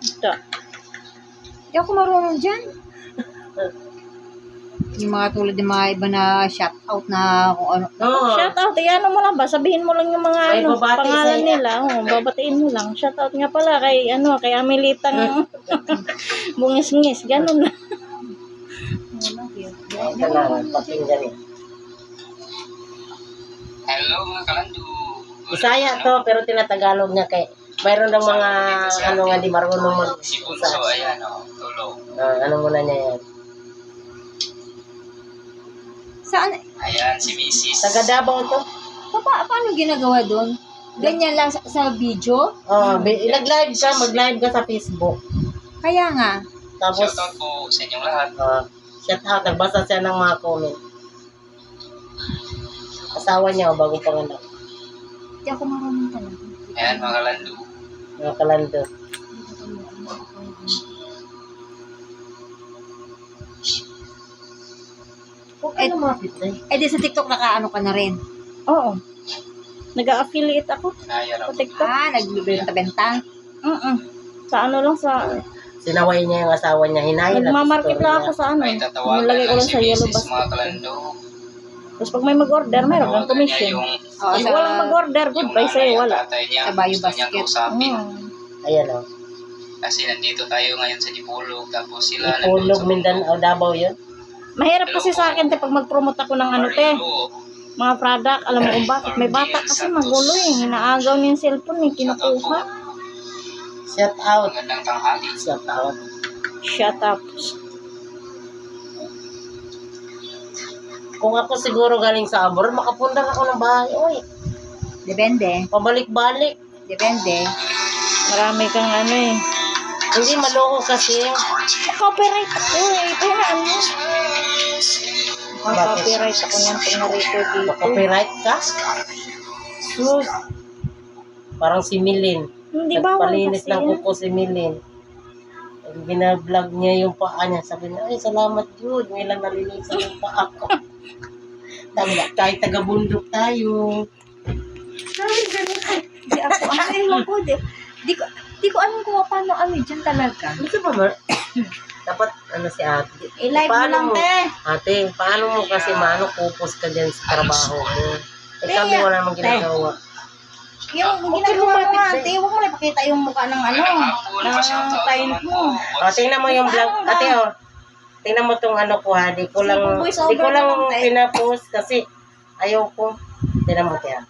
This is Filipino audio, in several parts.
Ito. Hindi ako marunong dyan. Yung mga tulad ng mga iba na shout out na kung ano. Oo. Shout out, ano mo lang ba? Sabihin mo lang yung mga May ano, babati pangalan sa'yo. nila. Babatiin mo lang. Shout out nga pala kay kay Amelitang bungis-ngis, ganun lang. Ito lang, pakinggan eh. Hello mga kalandu. Bisaya to, pero tinatagalog niya kay mayroon ng mga ano nga di marunong Si Bunso, ayan o, tulog. ano muna niya yan. Saan? Ayan, si Mrs. Taga Davao to. Paano ginagawa doon? Ganyan lang sa video? Nag-live ka, mag-live ka sa Facebook. Kaya nga. Tapos, Shoutout po sa inyong lahat. shout out, nagbasa siya ng mga comment. Asawa niya, bago panganak. Hindi ako marunong talaga. Ayan mga kalandu. Mga kalando. Ano mga pizza? Di sa TikTok nakaano ka na rin. Oo. Nag-affiliate ako Naya sa lang. TikTok. Nagbibenta-benta. Sa ano lang sa... Sinaway niya yung asawa niya, hinay Nagmamarket lang ako sa May tatawagan Nilagay ko lang lang si sa yellow Mrs. basket. mga kalandu. Tapos pag may mag-order, mayroon kang Tawagan niya commission. yung Pag walang mag-order, goodbye sa'yo, wala. tatay niya. Sa Bayo Gusto niyang Basket. kausapin. Ayan o. Kasi nandito tayo ngayon sa Dipolog. Tapos sila Ipulog, Mindanao, Davao yun. Mahirap kasi sa akin, pag mag-promote ako ng mga product, alam mo kung bakit. May bata kasi magulo eh. Hinaagaw niya yung cellphone eh, kinukuha. Shout out. Magandang tanghali. Shout out. Shut up. Kung ako siguro galing sa abroad, makapundar ako ng bahay. Uy, Depende. pabalik-balik. Depende. Marami kang eh. Hindi maloko kasi. Copyright ako eh. Kaya copyright ako niyan pag na-record dito. Copyright ka? Sus. Parang si Milin. Hindi bawal Nagpalinis kasi ng yan. kuko si Milin. Binablog niya yung paa niya. Sabi niya, ay salamat Jude. May lang nalinisan yung paa ko. Kahit taga-bundok tayo. Di ako, ewan ko. Di ko alam kung paano dyan talaga. Gusto ba ba? Dapat si ate. I-live mo lang, te. Ate, paano mo kasi kupos ka dyan sa trabaho mo? Kami wala namang ginagawa. Yung ginagawa mo nga, ate, huwag mo na ipakita yung mukha ng ng client mo. Tingnan mo yung vlog. Ate, tingnan mo tong ko ha. Di ko lang pinapost kasi ayoko. Tingnan mo, tiya.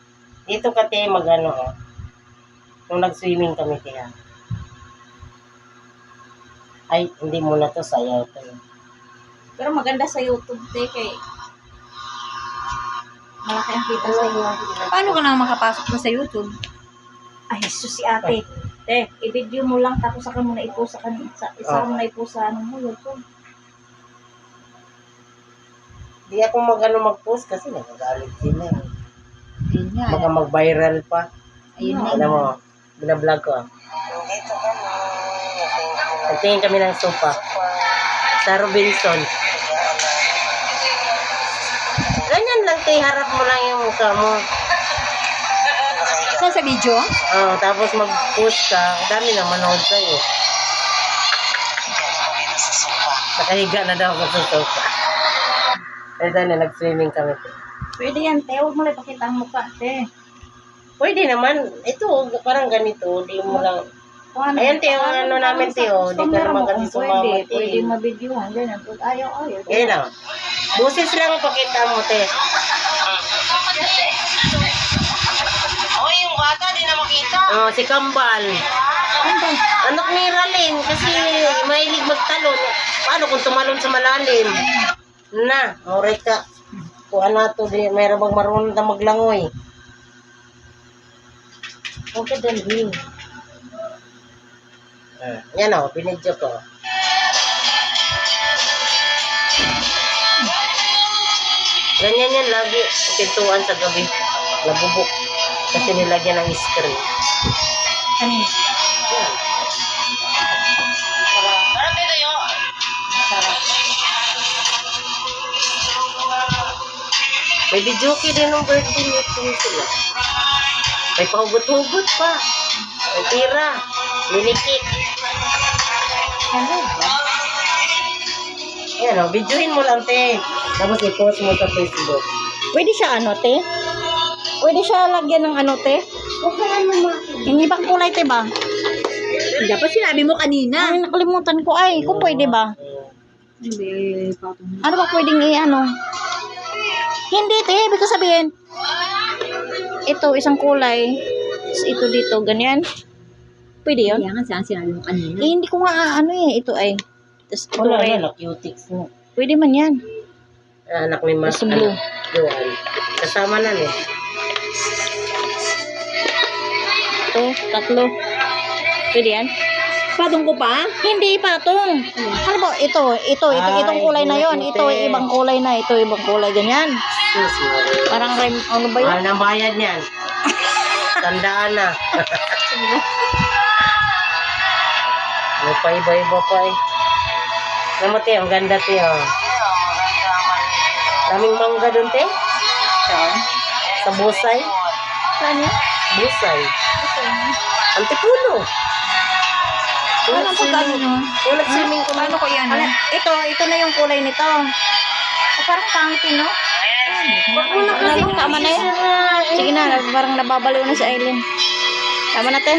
Dito ka, te, nung nag-swimming kami, tiya. Ay, hindi mo na to, sayaw to. Pero maganda sa YouTube, te, kay malaki ang kita sa YouTube. Paano ka na makapasok na sa YouTube? Ay, Jesus, si ate. Te, i-video mo lang tapos saka mo na i-post sa mo na i-post sa YouTube. Di ako mag-post kasi nagagalit sila. Ayun nga. Baka mag-viral pa. Ayun nga. Alam mo, binablog ko. Nagtingin kami ng sopa. Sa Robinson. Ganyan lang, te. Harap mo lang yung mukha mo. Saan sa video? Tapos mag-post ka. Dami na manood sa'yo. Nakahiga na daw ako sa sopa. Kaya na, nag-swimming kami. Pwede yan, te. Huwag mo na ipakita ang mukha, te. Pwede naman. Ito, parang ganito. Di mo lang. Ayan, te, yung namin, te. Di ka naman kasi sumama, te. Pwede mabidyohan. Ganyan. Pag ayaw. Ganyan lang. Busis lang pakita mo, te. Yung bata, di na makita. Si Kambal. Anak ni Ralyn, kasi mahilig magtalon. Paano kung tumalon sa malalim? Na, ka. Kuha na to, mayroon bang marunong na maglangoy. Okay, dalhin. Yan o, binidyo ko. Ganyan yan lagi, pintuan sa gabi. Nabubok. Kasi nilagyan ng screen. Kanina. Yan. Sarap. May videoke din ng birthday nito sila. May pahugot-hugot pa. May tira. Minikit. Yan o, videohin mo lang, te. Tapos i-post mo sa Facebook. Pwede siya ano, te? Pwede siya lagyan ng ano, te? Huwag ka lang naman. Yung ibang kulay, te ba? Dapat sinabi mo kanina. Ay, nakalimutan ko ay. Kung pwede ba? Hindi, patong. Ano ba pwedeng i-ano? Hindi, te. Ibig ko sabihin, ito, isang kulay. Tapos ito dito, ganyan. Pwede yun? Kaya nga saan sinabi mo kanina. Eh, hindi ko nga ano eh. Ito ay. Tapos ito Wala red. na, cutics mo. Pwede man yan. Anak ni Mas. Mas blue. Johan. Kasama na eh. Ito, tatlo. Pwede yan? Patong ko pa? Hindi, patong. Ano ba? Ito, itong kulay na yon. Ito, ibang kulay na. Ito, ibang kulay. Ganyan. Sus, Maria. Parang ano ba yun? Mahal ng bayad niyan. Tandaan na. May pa-iba-iba pa eh. Naman te, ang ganda te oh. Daming mangga dun te. Saan? Sa busay. Saan yan? Busay. Antipuno. Ano ang pagkano nyo? Yung nag-swimming ko na. Paano ko yan? Ano? Ito na yung kulay nito. Parang pangit no? Wag mo na kasi. Tama na yun. Sige na, parang nababaliw na si Aileen. Tama na te.